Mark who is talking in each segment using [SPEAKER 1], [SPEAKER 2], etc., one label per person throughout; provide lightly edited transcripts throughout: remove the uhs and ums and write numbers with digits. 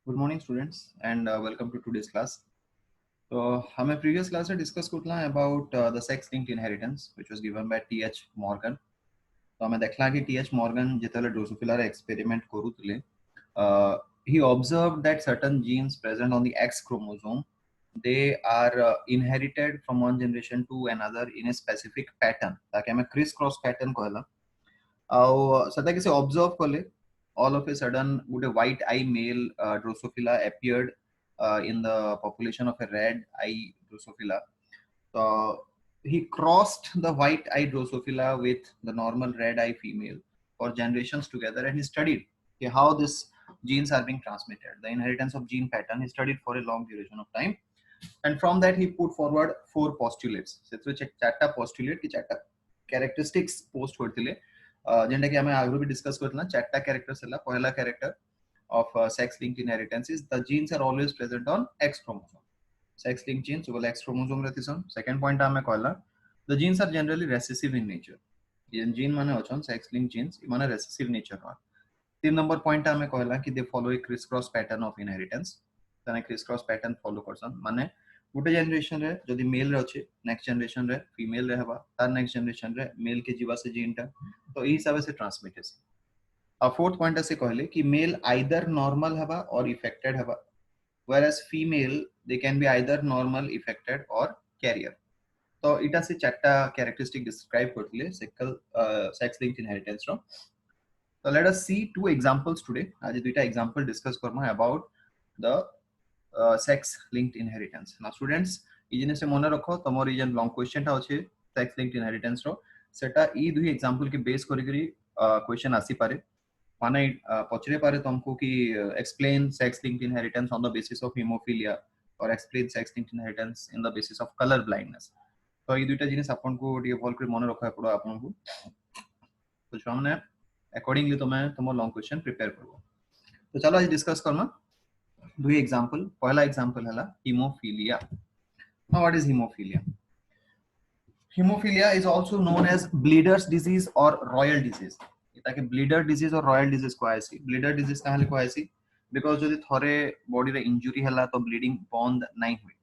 [SPEAKER 1] Good morning, students, and welcome to today's class. So, हमें previous class में discuss करना है about the sex-linked inheritance, which was given by T.H. Morgan. तो हमें देखला कि T.H. Morgan जितने ड्रोसोफिला रे experiment करूଥିଲେ, he observed that certain genes present on the X chromosome they are inherited from one generation to another in a specific pattern. ताकि हमें criss-cross pattern कहला. ଆଉ ସେଟା କିଛି observe କଲେ all of a sudden ଗୋଟେ white eye male Drosophila appeared in the population of a red eye Drosophila. So he crossed the white eye Drosophila with the normal red eye female for generations together, and he studied how this genes are being transmitted, the inheritance of gene pattern. He studied for a long duration of time, and from that he put forward four postulates. ସେଥିରୁ ଚାରିଟା postulate କି ଚାରିଟା characteristics post କରିଥିଲେ जेंटा कि हमें आगु भी discuss करथला चारटा characters हला पहला character of sex linked inheritance is the genes are always present on X chromosome. Sex linked genes will X chromosome रहतिसन. Second point हमें कहला the genes are generally recessive in nature. ये gene माने अछन sex linked genes माने recessive nature वा. तीन number point हमें कहला कि they follow a criss cross pattern of inheritance. तने criss cross pattern follow करसन माने गोटे जनरेशन रे जदि मेल रे अछि नेक्स्ट जनरेशन रे फीमेल रे हबा तार नेक्स्ट जनरेशन रे मेल के जीवा से जीन टा तो ई हिसाब से ट्रांसमिट हेसी. आ फोर्थ पॉइंट से कहले कि मेल आइदर नॉर्मल हबा और इफेक्टेड हबा whereas female they can be either normal affected or carrier. तो इटा से चारटा कैरेक्टरिस्टिक डिस्क्राइब करथिले सेक्स लिंक्ड इनहेरिटेंस रो. So let us see two examples today. आज दुईटा एग्जांपल डिस्कस करना about the sex linked inheritance. Now students ई जिनिस से मन रखो तमर ई जन लॉन्ग क्वेश्चन टा अछि सेक्स लिंक्ड इनहेरिटेंस रो सेटा ई दुई एग्जांपल के बेस करी करी क्वेश्चन आसी पारे माने पचरे पारे तुमको कि explain sex linked inheritance on the basis of hemophilia और explain sex linked inheritance in the basis of colour blindness. तो ई दुईटा जिनिस आपन को डी भल कर मन रखा पड़ो आपन को. तो छुआ माने अकॉर्डिंगली तो मैं तुम लॉन्ग क्वेश्चन प्रिपेयर करबो. तो चलो आज डिस्कस करना दुई एग्जांपल. पहला एग्जांपल हला haemophilia. Now what is hemophilia? Hemophilia is also known as bleeder's disease or royal disease. ताकि bleeder disease और royal disease को आयसी. bleeder disease कहाँ ले को आयसी? Because जो थोड़े body रे injury हला तो bleeding बंद नहीं हुई.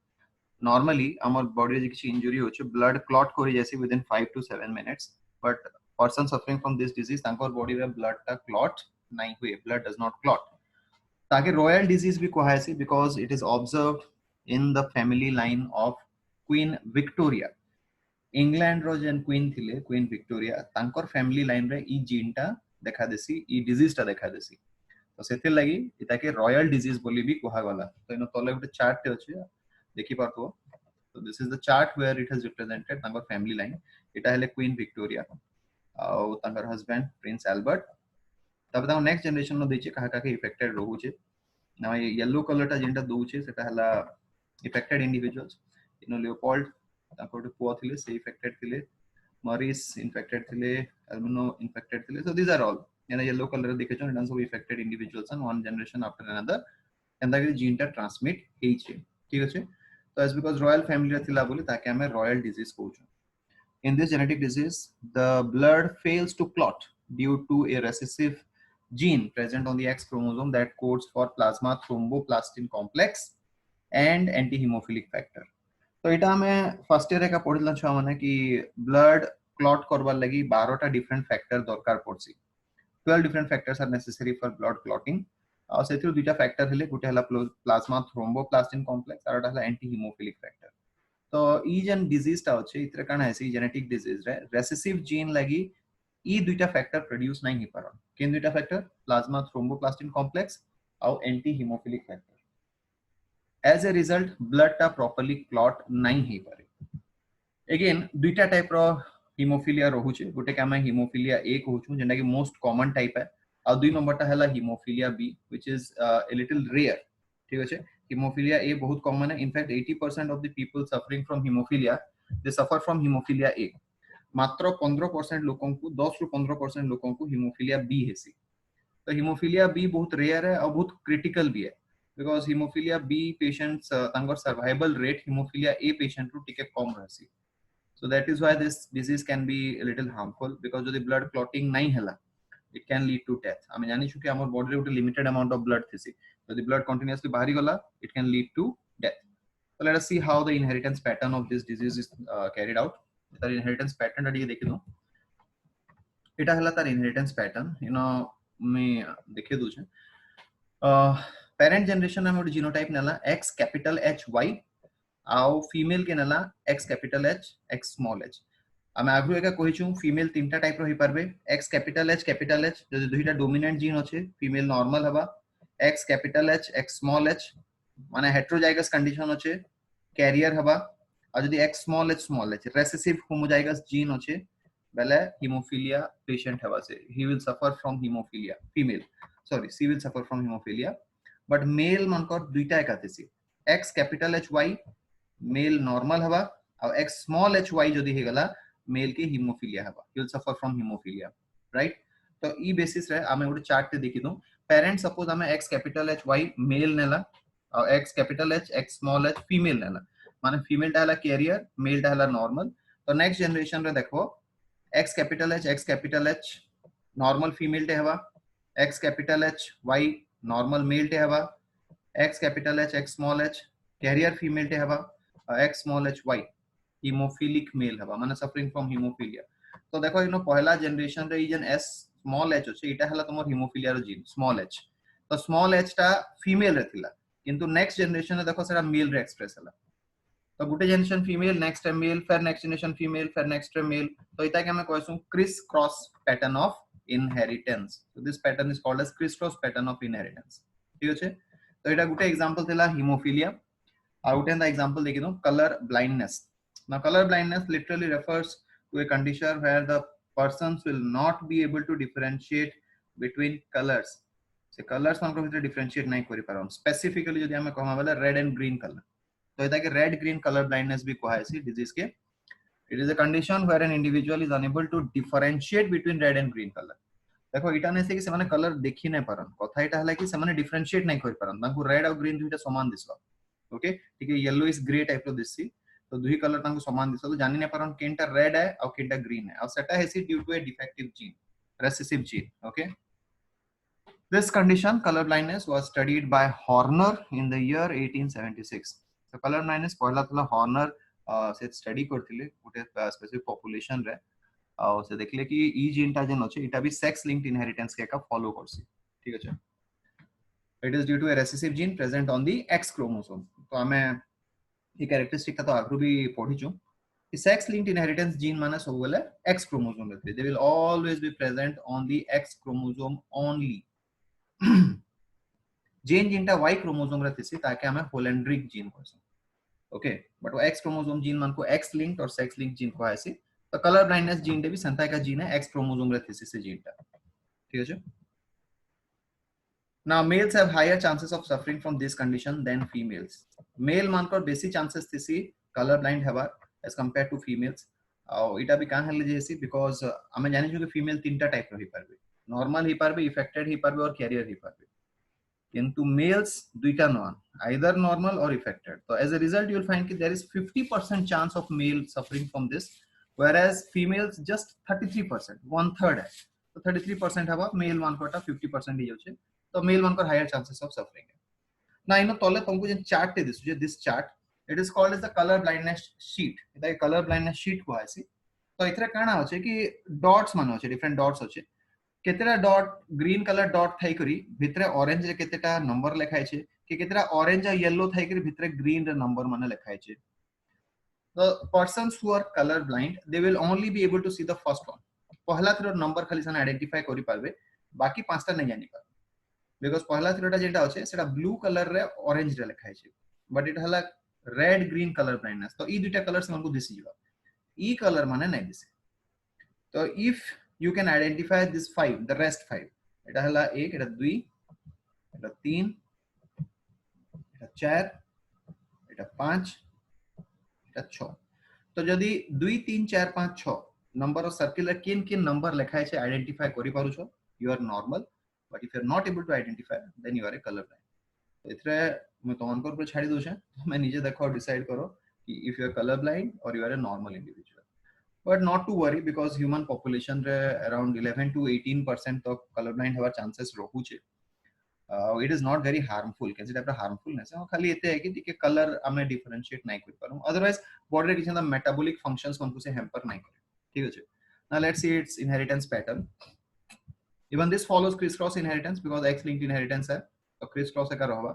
[SPEAKER 1] Normally our body रे किसी injury हो चे blood clot कोरी जैसी within 5 to 7 minutes. But person suffering from this disease तांको body रे blood का clot नहीं हुई. Blood does not clot. ताकि royal disease भी को आयसी because it is observed in the family line of Queen Victoria. England रो जेन क्वीन थिले क्वीन विक्टोरिया तांकर फैमिली लाइन रे ई जीन टा देखा देसी ई डिजीज टा देखा देसी. तो सेथे लागि इता के रॉयल डिजीज बोली भी कहा गला. तो इनो तले ଗୋଟେ चार्ट टे अछि देखि पारतो. तो this is the chart where it has represented तांकर फैमिली लाइन. इटा हेले क्वीन विक्टोरिया और तांकर हस्बैंड प्रिंस एल्बर्ट. तब ता नेक्स्ट जनरेशन नो दैछे कहा का इफेक्टेड रहू छे ना ये येलो कलर टा जेंटा दउ छे सेटा हला इफेक्टेड इंडिविजुअल्स. इनो लियोपोल्ड तांकर पुआ थिले से इफेक्टेड थिले मॉरिस इन्फेक्टेड थिले एल्बिनो इन्फेक्टेड थिले. सो दीज आर ऑल यानी येलो कलर देखे छन dance of affected individuals and one generation after another and that gene टा ट्रांसमिट हेइ छे. ठीक अछि. तो एज बिकॉज़ रॉयल फैमिली रे थिला बोली ताके हमें रॉयल डिजीज कहू छ. In this genetic disease the blood fails to clot due to a recessive gene present on the X chromosome that codes for plasma thromboplastin complex and anti-hemophilic factor. तो इटा हमें फर्स्ट ईयर का पढ़िला छुआ माने कि blood clot करबार लगी 12 टा different factor दरकार पड़सी. 12 different factors are necessary for blood clotting. और सेथिरो दुटा फैक्टर हेले गुटे हला प्लाज्मा थ्रोम्बोप्लास्टिन कॉम्प्लेक्स और हला एंटी हीमोफिलिक फैक्टर. तो ई जन डिजीज टा होचे इतरे काना ऐसी जेनेटिक डिजीज रे रेसेसिव जीन लगी ई दुटा फैक्टर प्रोड्यूस नहीं ही पारन. केन दुटा फैक्टर प्लाज्मा थ्रोम्बोप्लास्टिन कॉम्प्लेक्स और anti haemophilic factor. As a result blood टा properly clot नहीं ही पारे. Again दुईटा टाइप रो हीमोफिलिया रहू छे. गोटे का मैं हीमोफिलिया ए कहू छु जेंटा कि मोस्ट कॉमन टाइप है और दुई नंबर टा हला haemophilia B which is a little rare. ठीक अछि. हीमोफिलिया ए बहुत कॉमन है. In fact 80% of the people suffering from hemophilia they suffer from hemophilia A. मात्र 15% लोगों को 10 ରୁ 15% लोगों को हीमोफिलिया बी हेसी. तो हीमोफिलिया बी बहुत रेयर है और बहुत क्रिटिकल भी है because hemophilia B patients तांगर survival rate hemophilia A patient ru टिके कम रहसी. So that is why this disease can be a little harmful because जो blood clotting नहीं हला it can lead to death. आमे जानि छु कि हमर बॉडी रे उटे लिमिटेड अमाउंट ऑफ ब्लड थिसी, यदि ब्लड कंटीन्यूअसली बाहरी गला it can lead to death. So let us see how the inheritance pattern of this disease is carried out. The inheritance pattern टा देखि दो, एटा हला तार inheritance pattern, you know मैं देखे दो छे. पेरेंट जनरेशन में जीनोटाइप नेला X कैपिटल H Y आउ फीमेल के नेला X capital H X small h. आमे आगु एका कहि छु फीमेल तीनटा टाइप रो ही परबे, X कैपिटल H जदि दुईटा डोमिनेंट जीन अछि फीमेल नॉर्मल हबा, X capital H X small h माने हेटेरोजाइगस कंडीशन अछि कैरियर हबा, आ जदि X small h recessive homozygous gene अछि बेले हीमोफिलिया पेशेंट हबा से he will suffer from haemophilia. Female sorry she will suffer from hemophilia, but male मानकर दुईटा एकातिसी X capital H Y male normal हवा और X स्मॉल h y जदि हे गला मेल के हीमोफिलिया हवा, he will suffer from hemophilia, right? तो ई बेसिस रे आमे ଗୋଟେ चार्ट ते देखि दो. पेरेंट सपोज आमे X capital H Y male नेला और X capital H X small h female नेला, माने फीमेल टा हला कैरियर मेल टा हला नॉर्मल. तो नेक्स्ट जनरेशन रे देखो X capital H normal female टे हवा, X capital H Y normal male टे हवा, X capital H X small h carrier female टे हवा, X small h Y haemophilic male हवा माने सफरिंग फ्रॉम हीमोफिलिया. तो देखो इनो पहला जनरेशन रे जन S स्मॉल h अछि इटा हला तमर हीमोफिलिया रो जीन स्मॉल h. तो स्मॉल h टा फीमेल रे थिला किंतु नेक्स्ट जनरेशन रे देखो सेरा मेल रे एक्सप्रेस हला. तो गुटे generation female next time male फिर नेक्स्ट जनरेशन फीमेल फिर नेक्स्ट टाइम मेल. तो इता के हमें कहसु criss cross pattern of inheritance. So this pattern is called as criss-cross pattern of inheritance. ठीक अछि. तो एटा गुटे एग्जांपल थिला हीमोफिलिया. आ गुटे दा एग्जांपल देखि दो colour blindness. Now color blindness literally refers to a condition where the persons will not be able to differentiate between colors. से colours मान को भितर डिफरेंशिएट नहीं करि पारम. स्पेसिफिकली जदि हमें कहमा वाला रेड एंड ग्रीन कलर, तो एटा के रेड ग्रीन कलर ब्लाइंडनेस भी कहै छै डिजीज के. It is a condition where an individual is unable to differentiate between red and green color. देखो इटा नै से कि से माने कलर देखि नै परन, कथा इटा हला कि से माने डिफरेंशिएट नै करि परन, तांको रेड और ग्रीन दुइटा समान दिसलो. ओके ठीक है, येलो इज ग्रे टाइप रो दिससी, तो दुही कलर तांको समान दिसलो, जानि नै परन केनटा रेड है और केनटा ग्रीन है, और सेटा हेसी due to a defective gene, recessive gene. Okay, this condition color blindness was studied by Horner in the year 1876. so color blindness पहला थला Horner से स्टडी करथिले गुटे स्पेसिफिक पॉपुलेशन रे, और से देखले कि ई जीन टा जन अछि इटा भी सेक्स लिंक्ड इनहेरिटेंस के का फॉलो करसी. ठीक अछि. It is due to a recessive gene present on the X chromosome. तो हमें ई कैरेक्टरिस्टिक का तो आगु भी पढी छु कि सेक्स लिंक्ड इनहेरिटेंस जीन माने सब बेले X क्रोमोसोम रहते, they will always be present on the X chromosome only. जेन जीनटा Y क्रोमोसोम रे थिसी ताके हमें होलेंड्रिक जीन कहसु. ओके, बट वो X क्रोमोसोम जीन मान को X लिंक्ड और सेक्स लिंक्ड जीन को आसी. तो कलर ब्लाइंडनेस जीन दे भी संता का जीन है X क्रोमोसोम रे थिसी से जीन टा. ठीक है. Now males have higher chances of suffering from this condition than females. Male मान को बेसी चांसेस थिसी कलर ब्लाइंड हवा as compared to females. और इटा भी काहे हले जेसी बिकॉज़ हमें जानि छु कि फीमेल तीनटा टाइप रो ही परबे, नॉर्मल ही परबे, इफेक्टेड ही परबे और कैरियर ही परबे. किंतु मेल्स दुईटा non, either normal or affected. So as a result you will find that there is 50% chance of male suffering from this, whereas females just 33%, one third है. तो 33% हवा मेल मान कोटा 50% ही होचे, तो मेल मान को higher chances of suffering है. ना इनो तले तुमको जे चार्ट ते दिसु जे this chart, it is called as the color blindness sheet. इता color blindness sheet को आसी. तो इतरे काना होचे कि डॉट्स मान होचे, डिफरेंट डॉट्स होचे, केतेटा डॉट ग्रीन कलर डॉट थाई करी भितरे ऑरेंज रे केतेटा नंबर लिखाय छे कि केतेटा ऑरेंज आ येलो थाई करी भितरे ग्रीन रे नंबर माने लिखाय छे. the persons who are color blind they will only be able to see the first one. पहला थ्रो नंबर खाली सन आइडेंटिफाई करि पारबे, बाकी पांचटा नै जानि पारबे, बिकॉज़ पहला थ्रोटा जेटा होचे सेटा ब्लू कलर रे ऑरेंज रे लिखाय छे, बट इट हला रेड ग्रीन कलर ब्लाइंडनेस. तो ई दुटा कलर्स हमको दिसि जबा, ई कलर माने नै दिसे. तो if you can identify this five, the rest five, এটা হলা 1, এটা 2, এটা 3, এটা 4, এটা 5, এটা 6. तो जदी 2 3 4 5 6 नंबर ऑफ सर्कुलर किन किन नंबर लिखाय छे आइडेंटिफाई करि पारु छो, you are normal, but if you are not able to identify then you are a color blind. तो इतरे मैं तोन पर छाड़ी दो छे, मैं नीचे देखो डिसाइड करो कि if you are color blind or you are a normal individual. but not to worry because human population रे around 11 to 18% तक color blind हवा chances रहू छे. It is not very harmful कैसे टाइप harmfulness है खाली एते है कि ठीक है color हमें differentiate नहीं कर पारूं otherwise body रे किसी ना metabolic functions को हमको से hamper नहीं करे. ठीक है जी. Now let's see its inheritance pattern. Even this follows crisscross inheritance because X linked inheritance है तो crisscross का रहवा.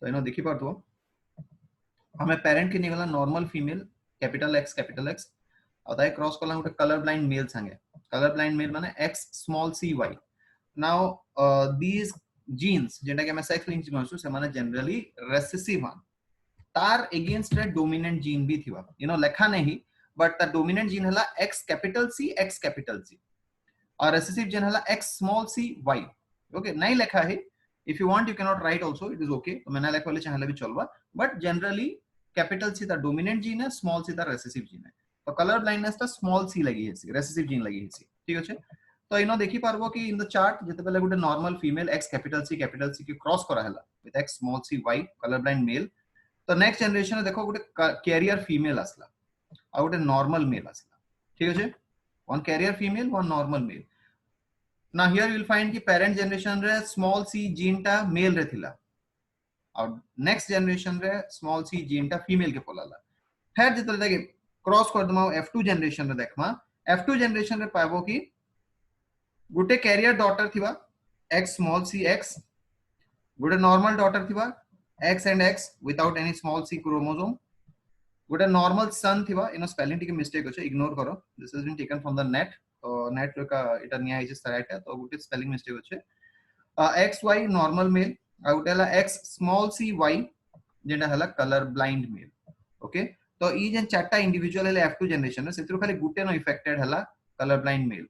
[SPEAKER 1] तो इनो देखी पार तो हमें parent के निकला normal female capital X और दाई क्रॉस कला गोटे कलर ब्लाइंड मेल संगे कलर ब्लाइंड मेल माने x small c y. Now these genes जेटा के मैं सेक्स लिंक कहसु से माने जनरली रेसेसिव वन तार अगेंस्ट रे डोमिनेंट जीन भी थिवा यू नो लेखा नहीं बट द डोमिनेंट जीन हला x कैपिटल C और रेसेसिव जीन हला x small c y. Okay नहीं लेखा है if you want you cannot write also it is okay तो मैंने लेखा वाले चाहे भी चलवा but generally capital C the dominant gene है small c the recessive gene है तो कलर ब्लाइंडनेस ता स्मॉल सी लगी है रेसेसिव जीन लगी है ठीक अछि तो इनो देखि पारबो कि इन द चार्ट जते पहले गुटे normal female x capital C के क्रॉस करा हला with x small c y colour blind mail तो नेक्स्ट जनरेशन देखो गुटे कैरियर फीमेल असला आ गुटे नॉर्मल मेल असला ठीक अछि one carrier female one normal male. Now here you will find कि पेरेंट जनरेशन रे स्मॉल c जीन टा मेल रे थिला और नेक्स्ट जनरेशन रे स्मॉल c जीन टा फीमेल के पोलाला फिर जते देखे क्रॉस कर दमा F2 जनरेशन रे देखमा F2 जनरेशन रे पाबो कि गुटे कैरियर डॉटर थिबा x स्मॉल c x गुटे नॉर्मल डॉटर थिबा x and x without any small c chromosome गुटे नॉर्मल सन थिबा इनो स्पेलिंग टिके मिस्टेक होचे इग्नोर करो this has been taken from the net तो नेट का इटा निया इज राइट है तो गुटे स्पेलिंग मिस्टेक होचे x y नॉर्मल मेल आ गुटेला x स्मॉल c y जेटा हला कलर ब्लाइंड मेल. ओके तो ई जेन चारटा इंडिविजुअल है F2 जनरेशन रे सेतिर खाली गुटे नो इफेक्टेड हला कलर ब्लाइंड मेल.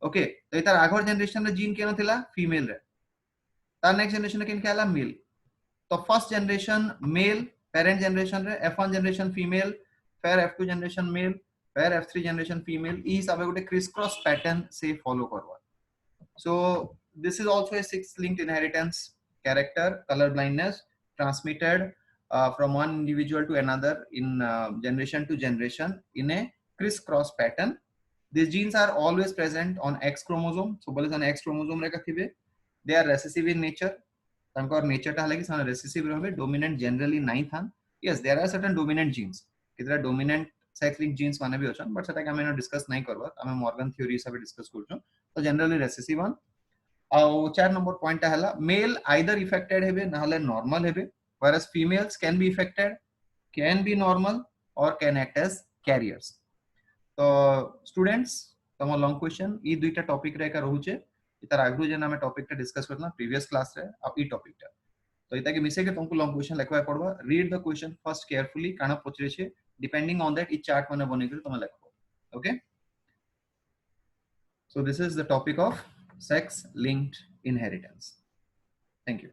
[SPEAKER 1] ओके तो इतार आगोर जनरेशन रे जीन केनो थिला फीमेल रे तार नेक्स्ट जनरेशन रे केन केला मेल तो first generation male parent generation रे F1 जनरेशन फीमेल फिर F2 जनरेशन मेल फिर F3 जनरेशन फीमेल ई सबे गुटे क्रिस क्रॉस पैटर्न से फॉलो करवा. So this is also a six linked inheritance character color blindness transmitted from one individual to another in generation to generation in a crisscross pattern. These genes are always present on X chromosome. So, बोले सन X chromosome रे कथिबे. They are recessive in nature. तंकर nature टा हला कि सन recessive रहबे dominant generally नहीं थान. Yes, there are certain dominant genes. कितरा dominant sex linked genes माने भी होछन but सेटा के हमें डिस्कस नहीं करबा. हमें मॉर्गन थ्योरी सब डिस्कस करछन. तो जनरली recessive वन. और 4 नंबर पॉइंट हला मेल आइदर इफेक्टेड हेबे ना हले नॉर्मल हेबे whereas females can be affected, can be normal or can act as carriers. तो students तम लॉन्ग क्वेश्चन ई दुईटा टॉपिक रे का रहउचे इतार आगु जेना हम टॉपिक टा डिस्कस करला प्रीवियस क्लास रे आ ई टॉपिक टा तो इता के मिसे के तुमको लॉन्ग क्वेश्चन लिखवा पड़बा read the question first carefully काना पचरे छे डिपेंडिंग ऑन दैट ई चार्ट माने बने के तुम लिखो. Okay so this is the topic of sex linked inheritance. Thank you.